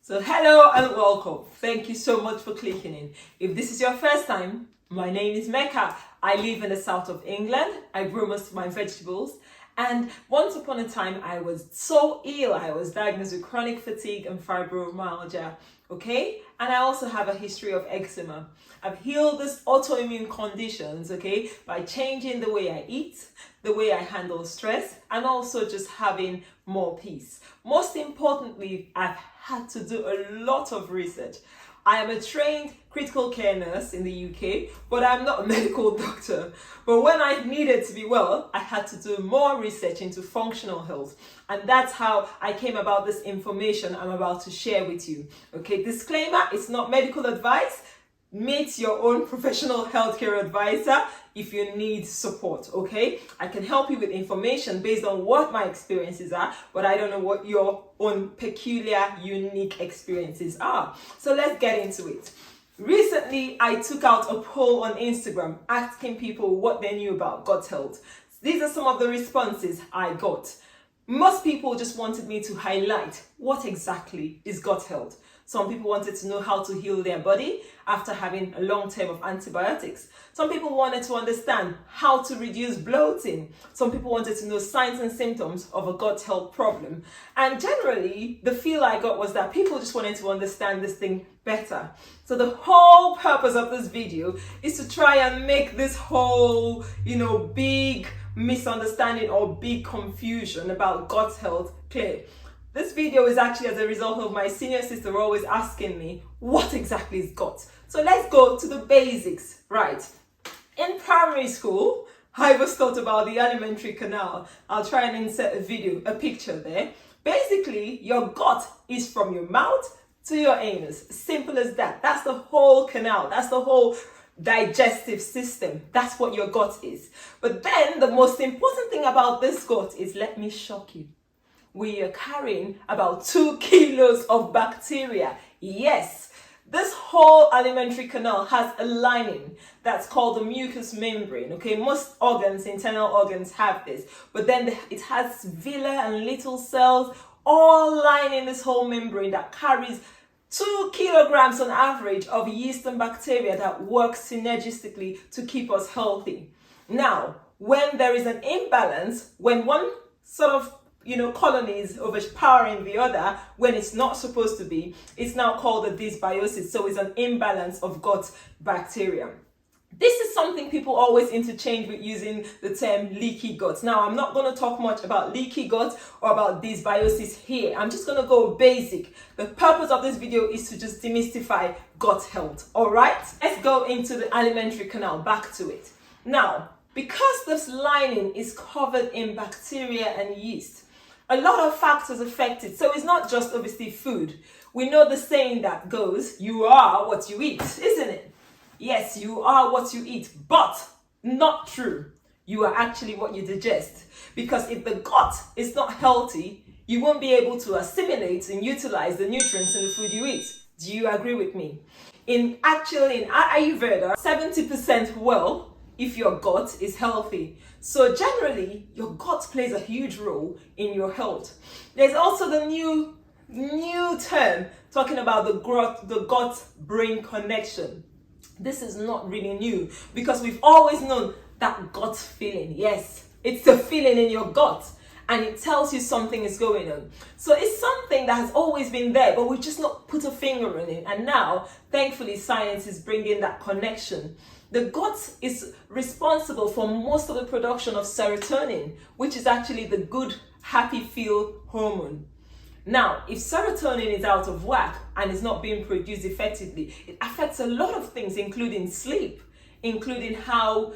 So hello and welcome. Thank you so much for clicking in. If this is your first time, my name is Mecca. I live in the south of England. I grow most of my vegetables. And once upon a time, I was so ill. I was diagnosed with chronic fatigue and fibromyalgia. Okay? And I also have a history of eczema. I've healed these autoimmune conditions, okay, by changing the way I eat, the way I handle stress, and also just having more peace. Most importantly, I've had to do a lot of research. I am a trained critical care nurse in the UK, but I'm not a medical doctor. But when I needed to be well, I had to do more research into functional health. And that's how I came about this information I'm about to share with you. Okay, disclaimer, it's not medical advice. Meet your own professional healthcare advisor if you need support, okay? I can help you with information based on what my experiences are, but I don't know what your own peculiar, unique experiences are. So let's get into it. Recently, I took out a poll on Instagram asking people what they knew about gut health. These are some of the responses I got. Most people just wanted me to highlight what exactly is gut health. Some people wanted to know how to heal their body after having a long term of antibiotics. Some people wanted to understand how to reduce bloating. Some people wanted to know signs and symptoms of a gut health problem. And generally, the feel I got was that people just wanted to understand this thing better. So the whole purpose of this video is to try and make this whole, big misunderstanding or big confusion about gut health clear. This video is actually as a result of my senior sister always asking me, what exactly is gut? So let's go to the basics, right? In primary school, I was taught about the alimentary canal. I'll try and insert a picture there. Basically, your gut is from your mouth to your anus. Simple as that. That's the whole canal. That's the whole digestive system. That's what your gut is. But then the most important thing about this gut is, let me shock you. We are carrying about 2 kilos of bacteria. Yes, this whole alimentary canal has a lining that's called the mucous membrane. Okay, most organs, internal organs have this, but then it has villi and little cells all lining this whole membrane that carries 2 kilograms on average of yeast and bacteria that work synergistically to keep us healthy. Now, when there is an imbalance, when one sort of colony is overpowering the other when it's not supposed to be, it's now called a dysbiosis. So it's an imbalance of gut bacteria. This is something people always interchange with using the term leaky gut. Now, I'm not going to talk much about leaky gut or about dysbiosis here. I'm just going to go basic. The purpose of this video is to just demystify gut health. All right, let's go into the alimentary canal, back to it. Now, because this lining is covered in bacteria and yeast, a lot of factors affect it. So it's not just obviously food. We know the saying that goes, you are what you eat, isn't it? Yes, you are what you eat, but not true. You are actually what you digest. Because if the gut is not healthy, you won't be able to assimilate and utilize the nutrients in the food you eat. Do you agree with me? In Ayurveda, 70% well if your gut is healthy. So generally, your gut plays a huge role in your health. There's also the new term talking about the gut-brain connection. This is not really new because we've always known that gut feeling. Yes, it's the feeling in your gut and it tells you something is going on. So it's something that has always been there, but we just not put a finger on it. And now, thankfully, science is bringing that connection. The gut is responsible for most of the production of serotonin, which is actually the good, happy feel hormone. Now, if serotonin is out of whack and is not being produced effectively, it affects a lot of things, including sleep, including how,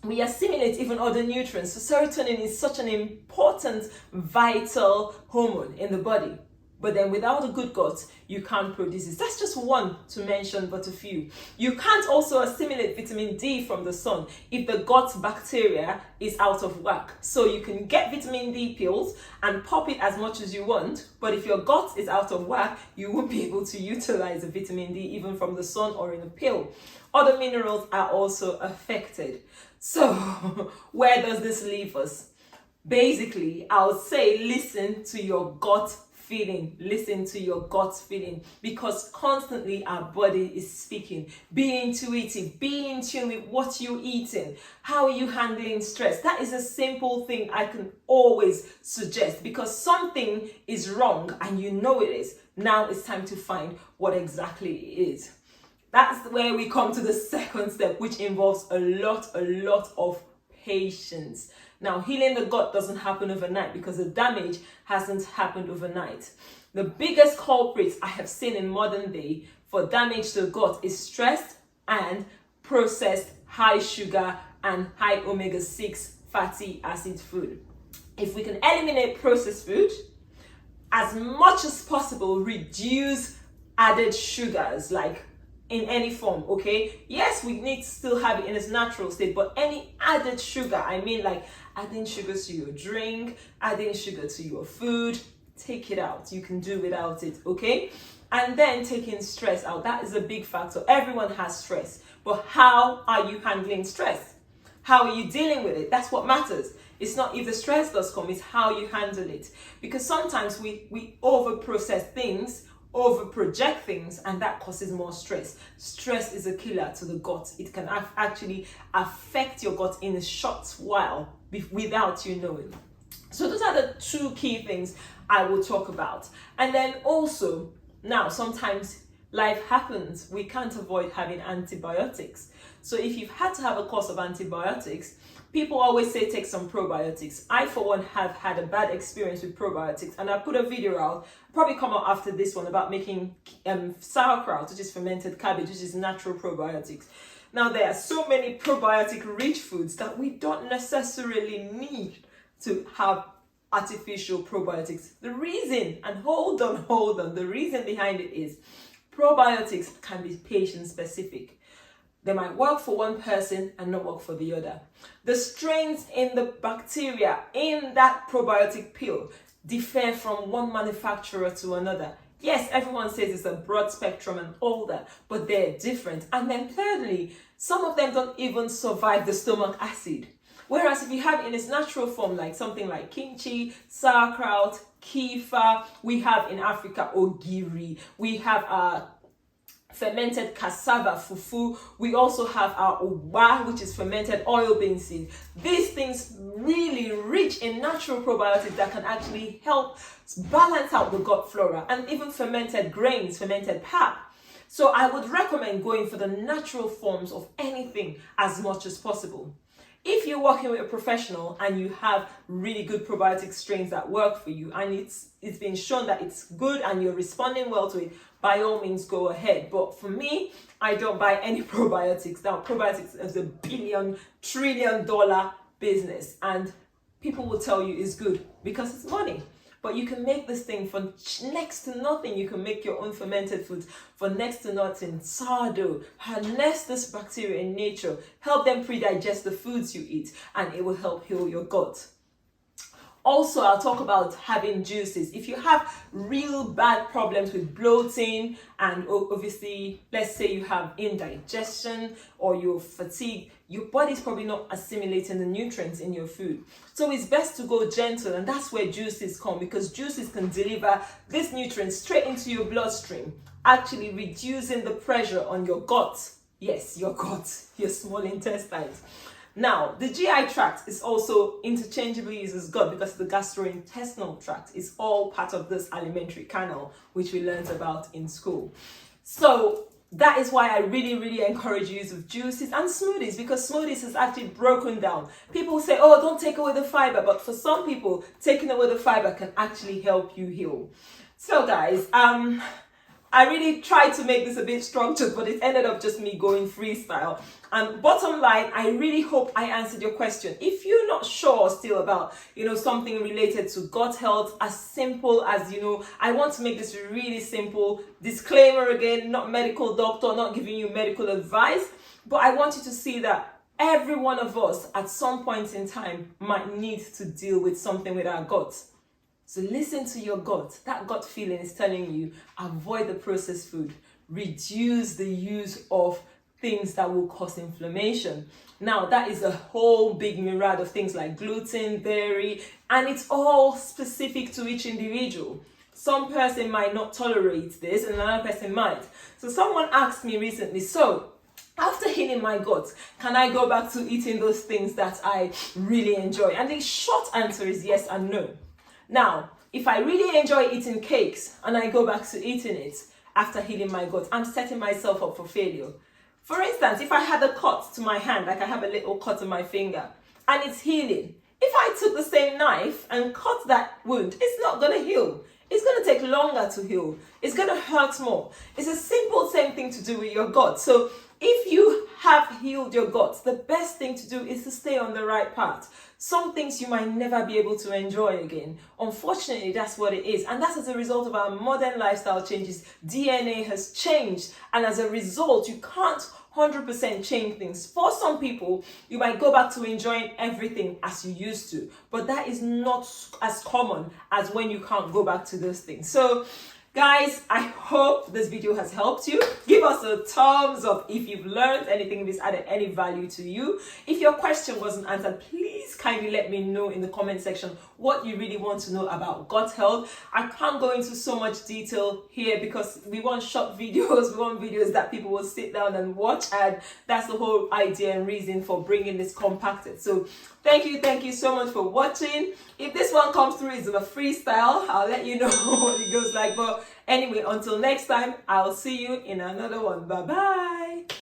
we assimilate even other nutrients. So serotonin is such an important, vital hormone in the body. But then without a good gut, you can't produce it. That's just one to mention, but a few. You can't also assimilate vitamin D from the sun if the gut bacteria is out of whack. So you can get vitamin D pills and pop it as much as you want, but if your gut is out of whack, you won't be able to utilize the vitamin D even from the sun or in a pill. Other minerals are also affected. So where does this leave us? Basically, I would say listen to your gut feeling. Listen to your gut feeling, because constantly our body is speaking. Be intuitive, be in tune with what you're eating. How are you handling stress? That is a simple thing I can always suggest, because something is wrong and you know it is. Now it's time to find what exactly it is. That's where we come to the second step, which involves a lot of patience. Now, healing the gut doesn't happen overnight because the damage hasn't happened overnight. The biggest culprits I have seen in modern day for damage to the gut is stress and processed high sugar and high omega-6 fatty acid food. If we can eliminate processed food, as much as possible, reduce added sugars, like in any form, okay? Yes, we need to still have it in its natural state, but any added sugar, I mean like adding sugar to your drink, adding sugar to your food, take it out. You can do without it, okay? And then taking stress out. That is a big factor. Everyone has stress, but how are you handling stress? How are you dealing with it? That's what matters. It's not if the stress does come, it's how you handle it. Because sometimes we over-process things, over-project things, and that causes more stress. Stress is a killer to the gut. It can actually affect your gut in a short while without you knowing. So those are the two key things I will talk about. And then also, now sometimes life happens. We can't avoid having antibiotics. So if you've had to have a course of antibiotics, people always say take some probiotics. I, for one, have had a bad experience with probiotics, and I put a video out, probably come out after this one, about making sauerkraut, which is fermented cabbage, which is natural probiotics. Now, there are so many probiotic-rich foods that we don't necessarily need to have artificial probiotics. The reason, and hold on, the reason behind it is probiotics can be patient-specific. They might work for one person and not work for the other. The strains in the bacteria in that probiotic pill differ from one manufacturer to another. Yes, everyone says it's a broad spectrum and all that, but they're different. And then thirdly, some of them don't even survive the stomach acid. Whereas if you have it in its natural form, like something like kimchi, sauerkraut, kefir, we have in Africa ogiri, we have fermented cassava fufu. We also have our uwa, which is fermented oil bean seed. These things really rich in natural probiotics that can actually help balance out the gut flora, and even fermented grains, fermented pap. So I would recommend going for the natural forms of anything as much as possible. If you're working with a professional and you have really good probiotic strains that work for you, and it's been shown that it's good and you're responding well to it, by all means go ahead. But for me, I don't buy any probiotics. Now, probiotics is $1 billion, trillion business, and people will tell you it's good because it's money. But you can make this thing for next to nothing. You can make your own fermented foods for next to nothing. Sourdough, harness this bacteria in nature, help them pre-digest the foods you eat, and it will help heal your gut. Also, I'll talk about having juices. If you have real bad problems with bloating, and obviously, let's say you have indigestion or you're fatigued, your body's probably not assimilating the nutrients in your food. So it's best to go gentle, and that's where juices come, because juices can deliver these nutrients straight into your bloodstream, actually reducing the pressure on your gut. Yes, your gut, your small intestines. Now, the GI tract is also interchangeably used as gut because the gastrointestinal tract is all part of this alimentary canal, which we learned about in school. So that is why I really encourage use of juices and smoothies, because smoothies is actually broken down. People say, oh, don't take away the fiber, but for some people, taking away the fiber can actually help you heal. So guys, I really tried to make this a bit structured, but it ended up just me going freestyle. And bottom line, I really hope I answered your question. If you're not sure still about, something related to gut health, as simple as, I want to make this really simple. Disclaimer again, not medical doctor, not giving you medical advice, but I want you to see that every one of us at some point in time might need to deal with something with our guts. So listen to your gut. That gut feeling is telling you, avoid the processed food. Reduce the use of things that will cause inflammation. Now, that is a whole big myriad of things like gluten, dairy, and it's all specific to each individual. some person might not tolerate this and another person might. So someone asked me recently, so after healing my gut, can I go back to eating those things that I really enjoy? And the short answer is yes and no. Now, if I really enjoy eating cakes and I go back to eating it after healing my gut, I'm setting myself up for failure. For instance, if I had a cut to my hand, like I have a little cut on my finger, and it's healing, if I took the same knife and cut that wound, it's not going to heal. It's going to take longer to heal. It's going to hurt more. It's a simple same thing to do with your gut. So if you have healed your gut, the best thing to do is to stay on the right path. Some things you might never be able to enjoy again. Unfortunately, that's what it is. And that's as a result of our modern lifestyle changes. DNA has changed. And as a result, you can't 100% change things. For some people, you might go back to enjoying everything as you used to. But that is not as common as when you can't go back to those things. So guys, I hope this video has helped you. Give us a thumbs up if you've learned anything, if it's added any value to you. If your question wasn't answered, please kindly let me know in the comment section what you really want to know about gut health. I can't go into so much detail here because we want short videos, we want videos that people will sit down and watch, and that's the whole idea and reason for bringing this compacted. So thank you so much for watching. If this one comes through, it's a freestyle, I'll let you know what it goes like. But anyway, until next time, I'll see you in another one. Bye bye.